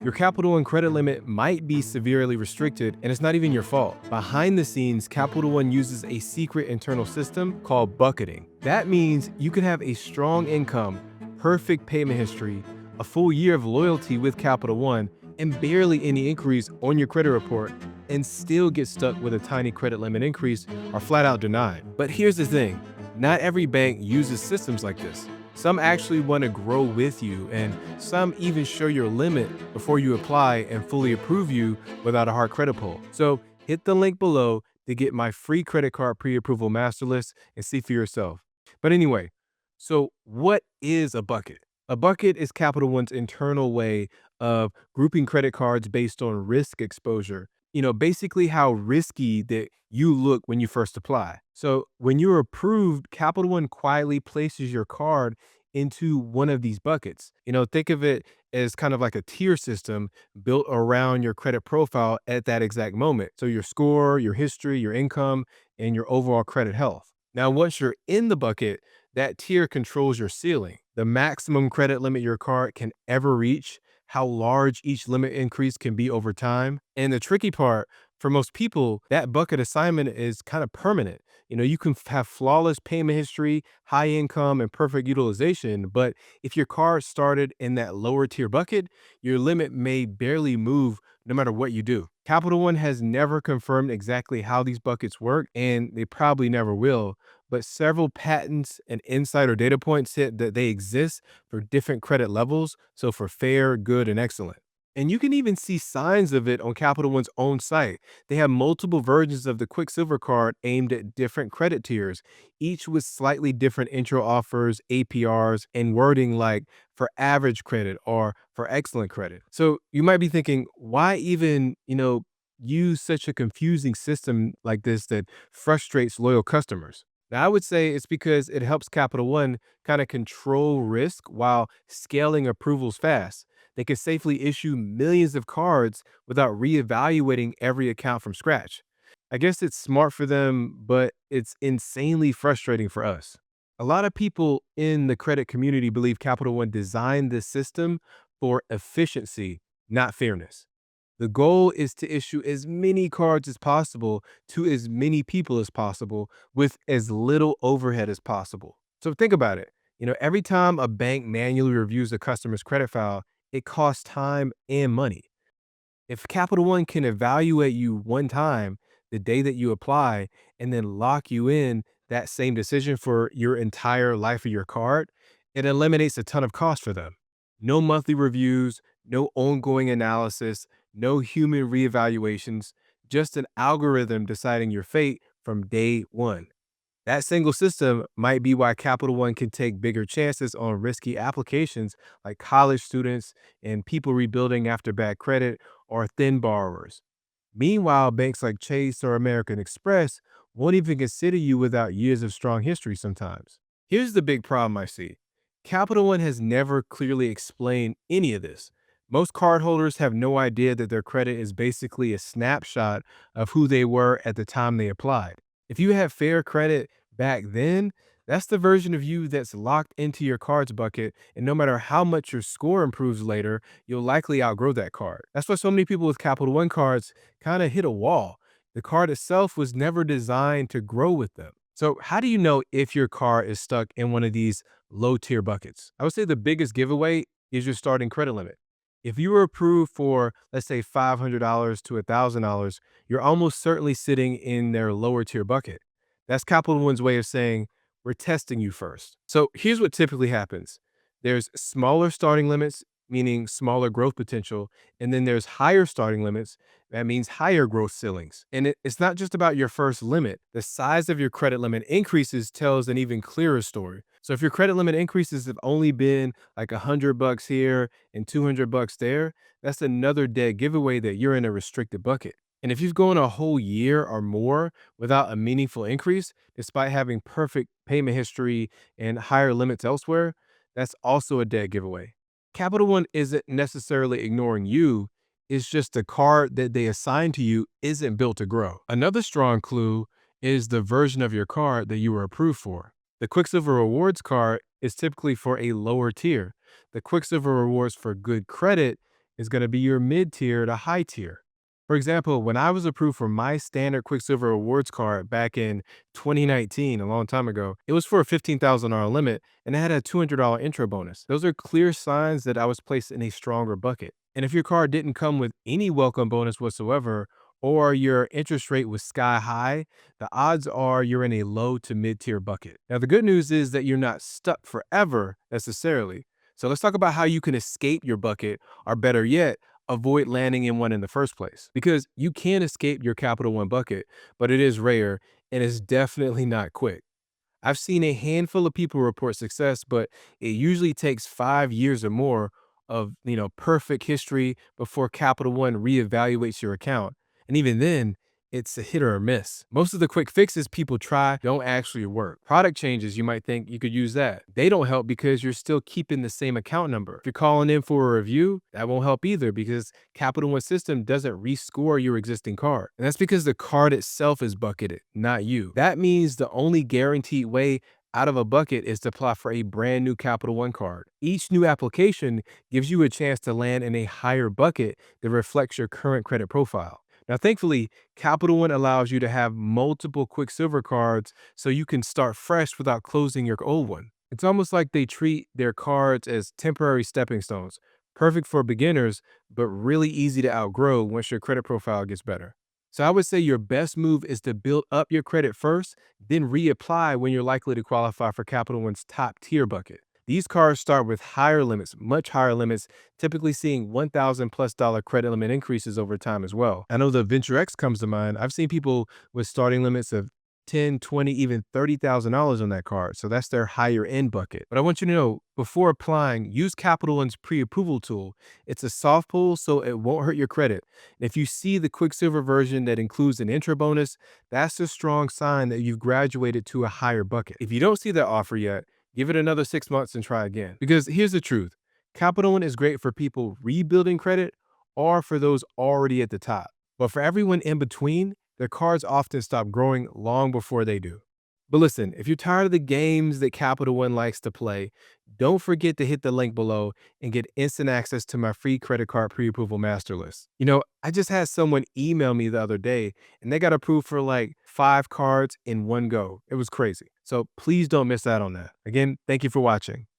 Your Capital One credit limit might be severely restricted, and it's not even your fault. Behind the scenes, Capital One uses a secret internal system called bucketing. That means you can have a strong income, perfect payment history, a full year of loyalty with Capital One, and barely any inquiries on your credit report, and still get stuck with a tiny credit limit increase or flat out denied. But here's the thing, not every bank uses systems like this. Some actually want to grow with you, and some even show your limit before you apply and fully approve you without a hard credit pull. So hit the link below to get my free credit card pre-approval master list and see for yourself. But anyway, so what is a bucket? A bucket is Capital One's internal way of grouping credit cards based on risk exposure. Basically how risky that you look when you first apply. So when you're approved, Capital One quietly places your card into one of these buckets. Think of it as kind of like a tier system built around your credit profile at that exact moment. So your score, your history, your income, and your overall credit health. Now, once you're in the bucket, that tier controls your ceiling, the maximum credit limit your card can ever reach, how large each limit increase can be over time. And the tricky part, for most people, that bucket assignment is kind of permanent. You can have flawless payment history, high income, and perfect utilization. But if your card started in that lower tier bucket, your limit may barely move no matter what you do. Capital One has never confirmed exactly how these buckets work, and they probably never will. But several patents and insider data points hit that they exist for different credit levels. So for fair, good, and excellent. And you can even see signs of it on Capital One's own site. They have multiple versions of the Quicksilver card aimed at different credit tiers, each with slightly different intro offers, APRs, and wording like for average credit or for excellent credit. So you might be thinking, why even, use such a confusing system like this that frustrates loyal customers? Now, I would say it's because it helps Capital One kind of control risk while scaling approvals fast. They can safely issue millions of cards without reevaluating every account from scratch. I guess it's smart for them, but it's insanely frustrating for us. A lot of people in the credit community believe Capital One designed this system for efficiency, not fairness. The goal is to issue as many cards as possible to as many people as possible with as little overhead as possible. So think about it. Every time a bank manually reviews a customer's credit file, it costs time and money. If Capital One can evaluate you one time, the day that you apply, and then lock you in that same decision for your entire life of your card, it eliminates a ton of cost for them. No monthly reviews, no ongoing analysis, no human reevaluations, just an algorithm deciding your fate from day one. That single system might be why Capital One can take bigger chances on risky applications like college students and people rebuilding after bad credit or thin borrowers. Meanwhile, banks like Chase or American Express won't even consider you without years of strong history sometimes. Here's the big problem I see. Capital One has never clearly explained any of this. Most cardholders have no idea that their credit is basically a snapshot of who they were at the time they applied. If you had fair credit back then, that's the version of you that's locked into your cards bucket. And no matter how much your score improves later, you'll likely outgrow that card. That's why so many people with Capital One cards kind of hit a wall. The card itself was never designed to grow with them. So, how do you know if your card is stuck in one of these low tier buckets? I would say the biggest giveaway is your starting credit limit. If you were approved for, let's say, $500 to $1,000, you're almost certainly sitting in their lower tier bucket. That's Capital One's way of saying, we're testing you first. So here's what typically happens. There's smaller starting limits, meaning smaller growth potential. And then there's higher starting limits. That means higher growth ceilings. And it's not just about your first limit. The size of your credit limit increases tells an even clearer story. So if your credit limit increases have only been like $100 here and $200 there, that's another dead giveaway that you're in a restricted bucket. And if you've gone a whole year or more without a meaningful increase, despite having perfect payment history and higher limits elsewhere, that's also a dead giveaway. Capital One isn't necessarily ignoring you. It's just the card that they assign to you isn't built to grow. Another strong clue is the version of your card that you were approved for. The Quicksilver Rewards card is typically for a lower tier. The Quicksilver Rewards for good credit is going to be your mid tier to high tier. For example, when I was approved for my standard Quicksilver Rewards card back in 2019, a long time ago, it was for a $15,000 limit and it had a $200 intro bonus. Those are clear signs that I was placed in a stronger bucket. And if your card didn't come with any welcome bonus whatsoever, or your interest rate was sky high, the odds are you're in a low to mid tier bucket. Now, the good news is that you're not stuck forever necessarily. So let's talk about how you can escape your bucket, or better yet, avoid landing in one in the first place. Because you can escape your Capital One bucket, but it is rare and it's definitely not quick. I've seen a handful of people report success, but it usually takes 5 years or more of, perfect history before Capital One reevaluates your account. And even then, it's a hit or a miss. Most of the quick fixes people try don't actually work. Product changes, you might think you could use that. They don't help because you're still keeping the same account number. If you're calling in for a review, that won't help either because Capital One system doesn't rescore your existing card. And that's because the card itself is bucketed, not you. That means the only guaranteed way out of a bucket is to apply for a brand new Capital One card. Each new application gives you a chance to land in a higher bucket that reflects your current credit profile. Now, thankfully, Capital One allows you to have multiple Quicksilver cards so you can start fresh without closing your old one. It's almost like they treat their cards as temporary stepping stones, perfect for beginners, but really easy to outgrow once your credit profile gets better. So I would say your best move is to build up your credit first, then reapply when you're likely to qualify for Capital One's top tier bucket. These cards start with higher limits, much higher limits, typically seeing $1,000+ credit limit increases over time as well. I know the Venture X comes to mind. I've seen people with starting limits of 10, 20, even $30,000 on that card. So that's their higher end bucket. But I want you to know, before applying, use Capital One's pre-approval tool. It's a soft pull, so it won't hurt your credit. And if you see the Quicksilver version that includes an intro bonus, that's a strong sign that you've graduated to a higher bucket. If you don't see that offer yet, give it another 6 months and try again. Because here's the truth. Capital One is great for people rebuilding credit or for those already at the top. But for everyone in between, their cards often stop growing long before they do. But listen, if you're tired of the games that Capital One likes to play, don't forget to hit the link below and get instant access to my free credit card pre-approval master list. I just had someone email me the other day and they got approved for like 5 cards in one go. It was crazy. So please don't miss out on that. Again, thank you for watching.